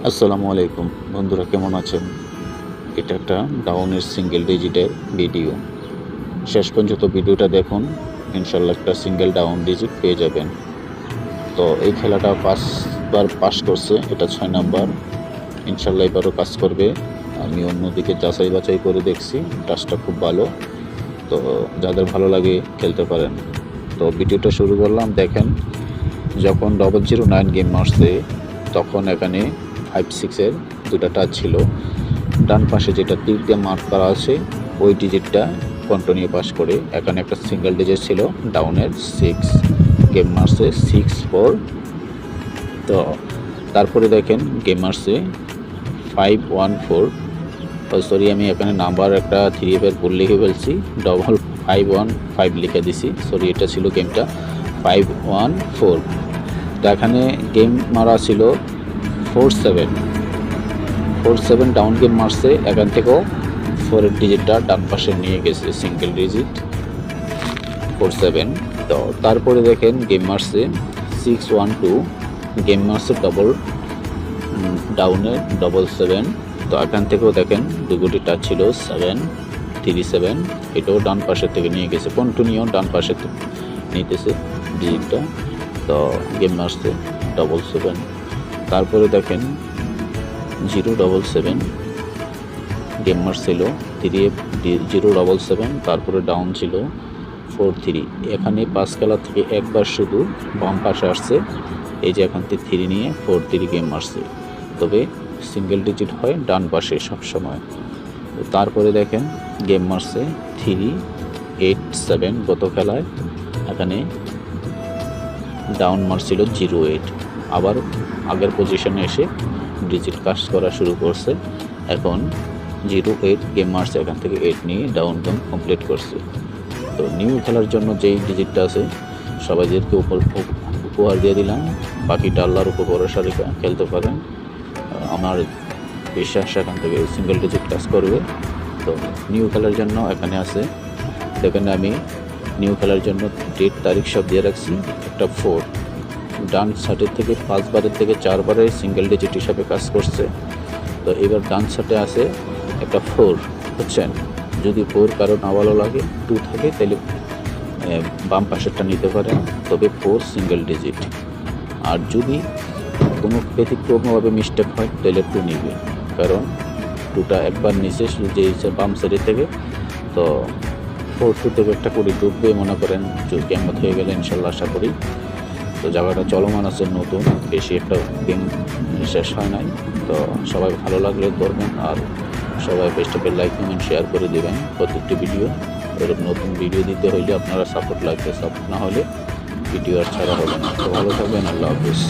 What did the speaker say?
আসসালামু আলাইকুম বন্ধুরা, কেমন আছেন? এটা একটা ডাউনের সিঙ্গেল ডিজিটের ভিডিও। শেষ পর্যন্ত ভিডিওটা দেখুন, ইনশাল্লাহ একটা সিঙ্গেল ডাউন ডিজিট পেয়ে যাবেন। তো এই খেলাটা 5বার পাস করছে, এটা 6 নাম্বার। ইনশাল্লাহ এবারও কাজ করবে। আমি অন্যদিকে যাচাই বাছাই করে দেখছি, কাজটা খুব ভালো। তো যাদের ভালো লাগে খেলতে পারেন। তো ভিডিওটা শুরু করলাম। দেখেন, যখন 009 গেম মারছে তখন এখানে 5-6-এর দুটা টাচ ছিল। ডান পাশে যেটা তীর দিয়ে মার্ক করা আছে ওই ডিজিটটা কন্টিনিউ পাস করে এখানে একটা সিঙ্গেল ডিজিট ছিল ডাউনের 6 গেম মারছে 6-4। তো তারপরে দেখেন গেম মারছে 5-1-4। সরি, আমি এখানে নাম্বার একটা 3 ভুল লিখে ফেলছি, 5-1-5 লিখে দিছি। সরি, এটা ছিল গেমটা 5-1-4। তো এখানে গেম মারা ছিল 4-7 ডাউন গেম মারছে। এখান থেকেও 4-এর ডিজিটটা ডান পাশে নিয়ে গেছে সিঙ্গেল ডিজিট 4-7। তো তারপরে দেখেন গেম মারছে 6-1-2, গেম মারছে ডাবল ডাউনে 7-7। তো এখান থেকেও দেখেন দুগুটি টাচ ছিল 7-3-7, এটাও ডান পাশের থেকে নিয়ে গেছে, কন্টিনিউ ডান পাশে নিতেছে ডিজিটটা। তো গেম মারছে 7-7। তারপরে দেখেন 0-7 গেম মারছিল 0-7, তারপরে ডাউন ছিল 4-3। এখানে 5 খেলা থেকে একবার শুধু বাম পাশে আসছে, এই যে এখান থেকে 3 নিয়ে 4-3 গেম মারছে। তবে সিঙ্গেল ডিজিট হয় ডান পাশে সবসময়। তারপরে দেখেন গেম মারছে 3-8-7 গত খেলায়। এখানে ডাউন মারছিল 0-8, আবার আগের পজিশনে এসে ডিজিট কাজ করা শুরু করছে। এখন 0-8 গেম মারছে, এখান থেকে 8 নিয়ে ডাউন কমপ্লিট করছে। তো নিউ খেলার জন্য যেই ডিজিটটা আছে সবাইদেরকে উপহার দিয়ে দিলাম। বাকিটা আল্লাহর উপর ভরসা রেখে খেলতে পারেন। আমার বিশ্বাস এখান থেকে সিঙ্গেল ডিজিট কাজ করবে। তো নিউ খেলার জন্য এখানে আছে, সেখানে আমি নিউ খেলার জন্য ডেট তারিখ সব দিয়ে রাখছি। একটা 4 ডান সাইডের থেকে 5বারের থেকে 4বারে সিঙ্গেল ডিজিট হিসাবে কাজ করছে। তো এবার ডান সাইডে আছে একটা 4, বুঝছেন? যদি 4 কারো না ভালো লাগে 2 থাকে তাহলে বাম পাশেরটা নিতে পারেন, তবে 4 সিঙ্গেল ডিজিট। আর যদি কোনো ব্যতিক্রমভাবে মিস্টেক হয় তাহলে 2 নিবে, কারণ 2টা একবার নিচে যে বাম সাইডের থেকে। তো 4-2 থেকে একটা করে ডুববে, মনে করেন কেমন হয়ে গেলে ইনশাল্লাহ আশা করি। তো জায়গাটা চলমান আছে, নতুন, বেশি একটা গেম শেষ হয় নাই। তো সবাই ভালো লাগলে করবেন, আর সবাই বেস্টে লাইক কমেন্ট শেয়ার করে দেবেন প্রত্যেকটি ভিডিও। এরকম নতুন ভিডিও দিতে হইলে আপনারা সাপোর্ট লাগবে, সাপোর্ট না হলে ভিডিও আর ছাড়া হবে না। তো ভালো থাকবেন, আল্লাহ হাফিজ।